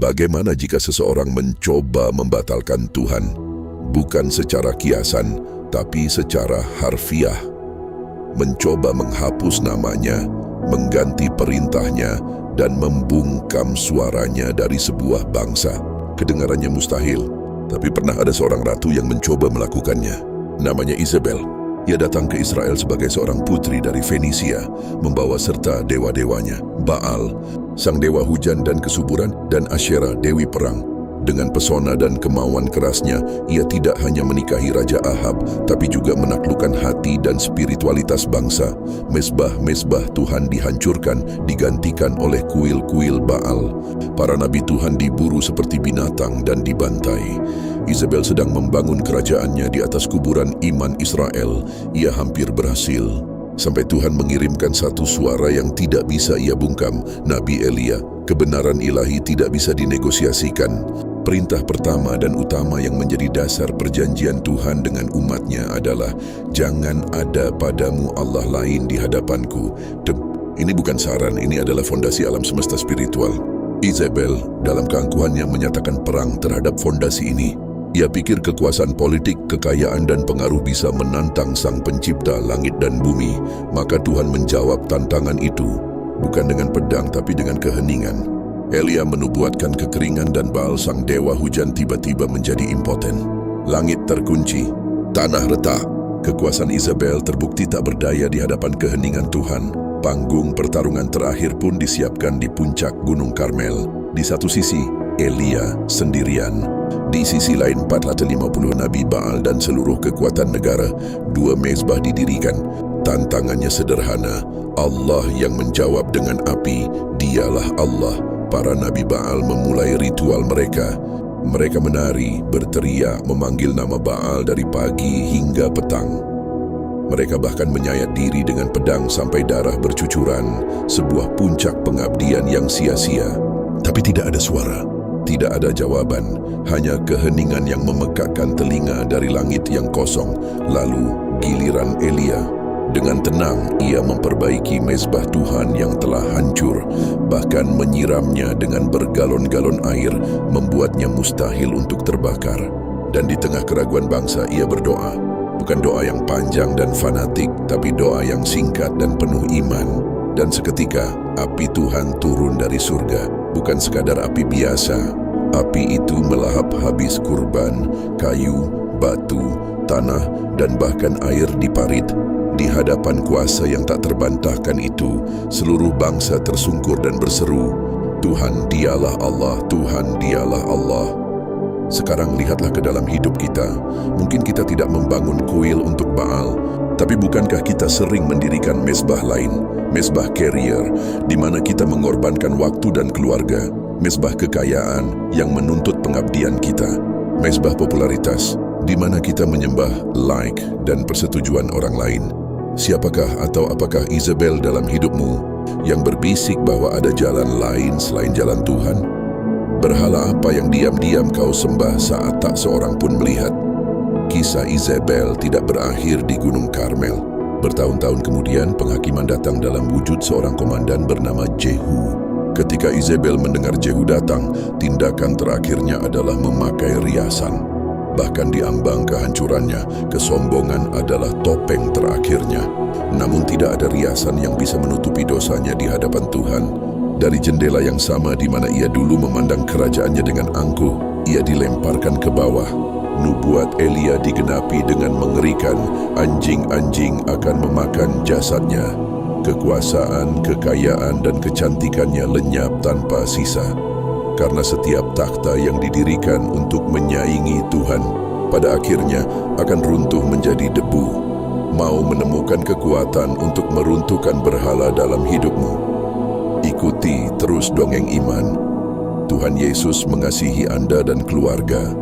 Bagaimana jika seseorang mencoba membatalkan Tuhan? Bukan secara kiasan, tapi secara harfiah. Mencoba menghapus namanya, mengganti perintahnya, dan membungkam suaranya dari sebuah bangsa. Kedengarannya mustahil, tapi pernah ada seorang ratu yang mencoba melakukannya. Namanya Isabel. Ia datang ke Israel sebagai seorang putri dari Fenisia, membawa serta dewa-dewanya, Baal, sang dewa hujan dan kesuburan, dan Asyera, dewi perang. Dengan pesona dan kemauan kerasnya, ia tidak hanya menikahi Raja Ahab, tapi juga menaklukkan hati dan spiritualitas bangsa. Mesbah-mesbah Tuhan dihancurkan, digantikan oleh kuil-kuil Baal. Para nabi Tuhan diburu seperti binatang dan dibantai. Isabel sedang membangun kerajaannya di atas kuburan iman Israel. Ia hampir berhasil. Sampai Tuhan mengirimkan satu suara yang tidak bisa ia bungkam, Nabi Elia. Kebenaran ilahi tidak bisa dinegosiasikan. Perintah pertama dan utama yang menjadi dasar perjanjian Tuhan dengan umatnya adalah jangan ada padamu Allah lain di hadapanku. Ini bukan saran, ini adalah fondasi alam semesta spiritual. Isabel dalam keangkuhannya menyatakan perang terhadap fondasi ini. Ia pikir kekuasaan politik, kekayaan dan pengaruh bisa menantang sang pencipta langit dan bumi. Maka Tuhan menjawab tantangan itu, bukan dengan pedang tapi dengan keheningan. Elia menubuatkan kekeringan dan Baal sang dewa hujan tiba-tiba menjadi impoten. Langit terkunci, tanah retak. Kekuasaan Isabel terbukti tak berdaya di hadapan keheningan Tuhan. Panggung pertarungan terakhir pun disiapkan di puncak Gunung Karmel. Di satu sisi, Elia sendirian. Di sisi lain 450 Nabi Baal dan seluruh kekuatan negara. 2 mezbah didirikan. Tantangannya sederhana. Allah yang menjawab dengan api. Dialah Allah. Para Nabi Baal memulai ritual mereka. Mereka menari, berteriak, memanggil nama Baal dari pagi hingga petang. Mereka bahkan menyayat diri dengan pedang sampai darah bercucuran. Sebuah puncak pengabdian yang sia-sia. Tapi tidak ada suara. Tidak ada jawaban, hanya keheningan yang memekakkan telinga dari langit yang kosong. Lalu giliran Elia. Dengan tenang, ia memperbaiki mezbah Tuhan yang telah hancur, bahkan menyiramnya dengan bergalon-galon air, membuatnya mustahil untuk terbakar. Dan di tengah keraguan bangsa, ia berdoa. Bukan doa yang panjang dan fanatik, tapi doa yang singkat dan penuh iman. Dan seketika, api Tuhan turun dari surga. Bukan sekadar api biasa. Api itu melahap habis kurban, kayu, batu, tanah, dan bahkan air di parit. Di hadapan kuasa yang tak terbantahkan itu, seluruh bangsa tersungkur dan berseru, Tuhan dialah Allah, Tuhan dialah Allah. Sekarang lihatlah ke dalam hidup kita. Mungkin kita tidak membangun kuil untuk Baal, tapi bukankah kita sering mendirikan mezbah lain? Mezbah carrier, di mana kita mengorbankan waktu dan keluarga. Mezbah kekayaan yang menuntut pengabdian kita. Mezbah popularitas, di mana kita menyembah like dan persetujuan orang lain. Siapakah atau apakah Isabel dalam hidupmu yang berbisik bahwa ada jalan lain selain jalan Tuhan? Berhala apa yang diam-diam kau sembah saat tak seorang pun melihat? Kisah Isabel tidak berakhir di Gunung Karmel. Bertahun-tahun kemudian, penghakiman datang dalam wujud seorang komandan bernama Jehu. Ketika Isabel mendengar Jehu datang, tindakan terakhirnya adalah memakai riasan. Bahkan di ambang kehancurannya, kesombongan adalah topeng terakhirnya. Namun tidak ada riasan yang bisa menutupi dosanya di hadapan Tuhan. Dari jendela yang sama di mana ia dulu memandang kerajaannya dengan angkuh, ia dilemparkan ke bawah. Nubuat Elia digenapi dengan mengerikan, anjing-anjing akan memakan jasadnya. Kekuasaan, kekayaan, dan kecantikannya lenyap tanpa sisa. Karena setiap takhta yang didirikan untuk menyaingi Tuhan, pada akhirnya akan runtuh menjadi debu. Mau menemukan kekuatan untuk meruntuhkan berhala dalam hidupmu? Ikuti terus dongeng iman. Tuhan Yesus mengasihi Anda dan keluarga.